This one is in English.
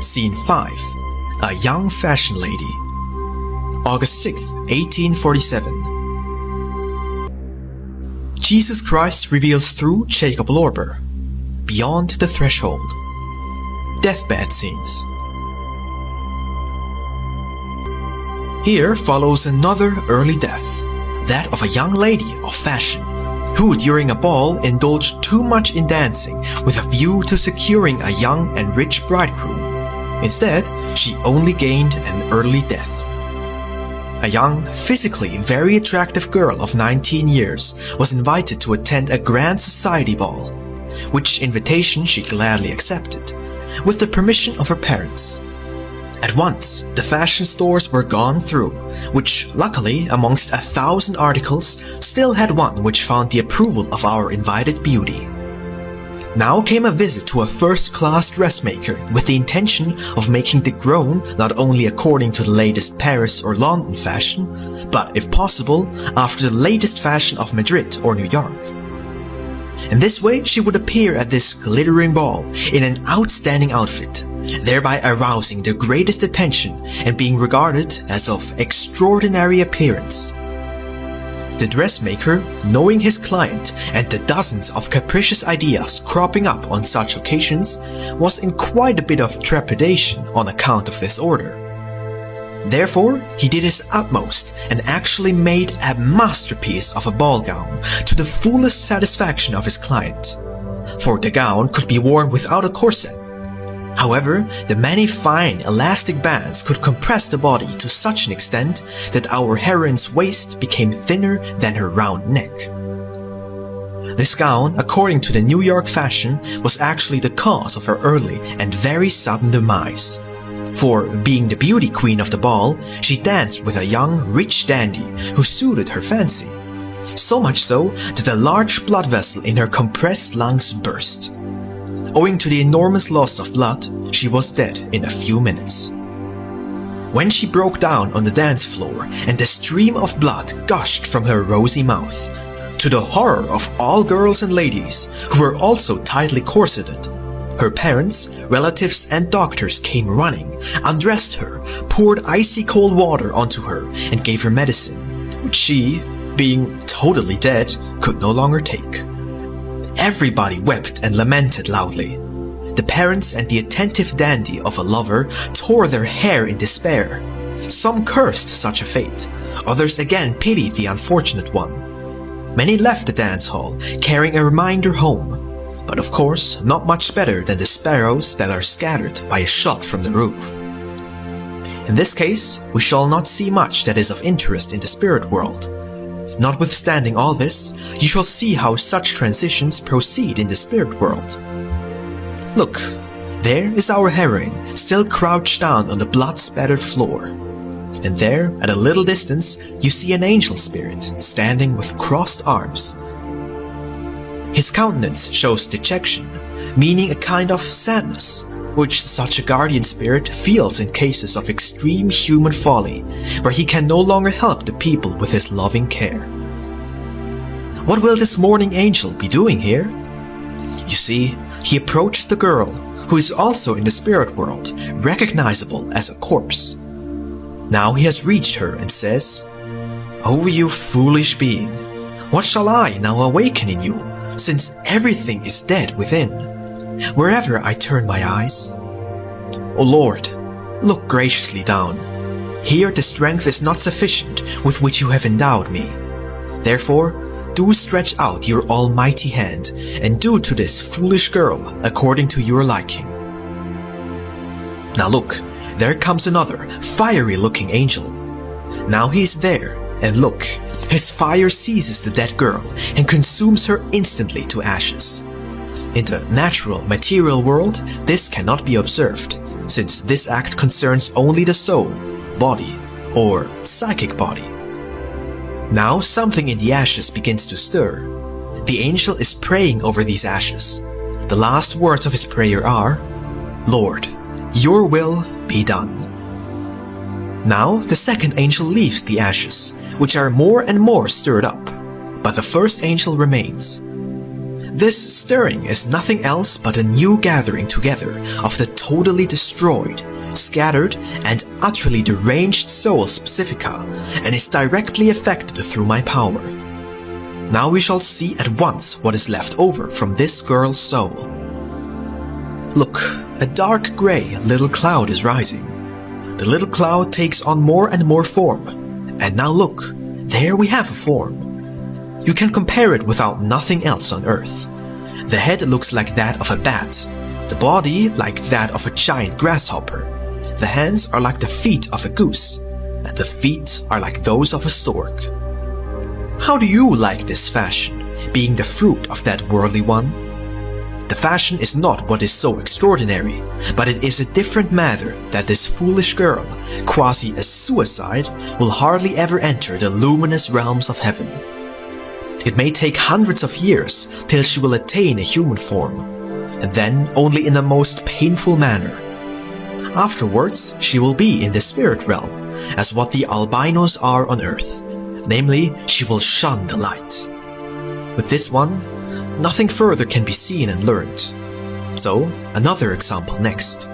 Scene 5. A young fashion lady. August 6, 1847. Jesus Christ reveals through 𝗍𝘂𝘆𝗆. Beyond the Threshold. Deathbed Scenes. Here follows another early death, that of a young lady of fashion, who during a ball indulged too much in dancing with a view to securing a young and rich bridegroom. Instead, she only gained an early death. A young, physically very attractive girl of 19 years was invited to attend a grand society ball, which invitation she gladly accepted, with the permission of her parents. At once, the fashion stores were gone through, which luckily, amongst 1,000 articles, still had one which found the approval of our invited beauty. Now came a visit to a first-class dressmaker with the intention of making the gown not only according to the latest Paris or London fashion, but, if possible, after the latest fashion of Madrid or New York. In this way, she would appear at this glittering ball in an outstanding outfit, thereby arousing the greatest attention and being regarded as of extraordinary appearance. The dressmaker, knowing his client and the dozens of capricious ideas cropping up on such occasions, was in quite a bit of trepidation on account of this order. Therefore, he did his utmost and actually made a masterpiece of a ball gown to the fullest satisfaction of his client, for the gown could be worn without a corset. However, the many fine elastic bands could compress the body to such an extent that our heroine's waist became thinner than her round neck. This gown, according to the New York fashion, was actually the cause of her early and very sudden demise. For, being the beauty queen of the ball, she danced with a young, rich dandy who suited her fancy. So much so that a large blood vessel in her compressed lungs burst. Owing to the enormous loss of blood, she was dead in a few minutes. When she broke down on the dance floor and a stream of blood gushed from her rosy mouth, to the horror of all girls and ladies who were also tightly corseted, her parents, relatives and doctors came running, undressed her, poured icy cold water onto her and gave her medicine, which she, being totally dead, could no longer take. Everybody wept and lamented loudly. The parents and the attentive dandy of a lover tore their hair in despair. Some cursed such a fate, others again pitied the unfortunate one. Many left the dance hall, carrying a reminder home, but of course not much better than the sparrows that are scattered by a shot from the roof. In this case, we shall not see much that is of interest in the spirit world. Notwithstanding all this, you shall see how such transitions proceed in the spirit world. Look, there is our heroine, still crouched down on the blood-spattered floor. And there, at a little distance, you see an angel spirit, standing with crossed arms. His countenance shows dejection, meaning a kind of sadness, which such a guardian spirit feels in cases of extreme human folly, where he can no longer help the people with his loving care. What will this mourning angel be doing here? You see, he approaches the girl, who is also in the spirit world, recognizable as a corpse. Now he has reached her and says, "Oh, you foolish being, what shall I now awaken in you, since everything is dead within? Wherever I turn my eyes. O Lord, look graciously down. Here the strength is not sufficient with which you have endowed me. Therefore, do stretch out your almighty hand and do to this foolish girl according to your liking." Now look, there comes another, fiery-looking angel. Now he is there, and look, his fire seizes the dead girl and consumes her instantly to ashes. In the natural, material world, this cannot be observed, since this act concerns only the soul, body, or psychic body. Now something in the ashes begins to stir. The angel is praying over these ashes. The last words of his prayer are, "Lord, your will be done." Now the second angel leaves the ashes, which are more and more stirred up, but the first angel remains. This stirring is nothing else but a new gathering together of the totally destroyed, scattered, and utterly deranged soul 𝗵𝘆cie and is directly affected through my power. Now we shall see at once what is left over from this girl's soul. Look, a dark gray little cloud is rising. The little cloud takes on more and more form. And now look, there we have a form. You can compare it without nothing else on earth. The head looks like that of a bat, the body like that of a giant grasshopper, the hands are like the feet of a goose, and the feet are like those of a stork. How do you like this fashion, being the fruit of that worldly one? The fashion is not what is so extraordinary, but it is a different matter that this foolish girl, quasi a suicide, will hardly ever enter the luminous realms of heaven. It may take hundreds of years till she will attain a human form, and then only in the most painful manner. Afterwards, she will be in the spirit realm, as what the albinos are on earth, namely, she will shun the light. With this one, nothing further can be seen and learned. So, another example next.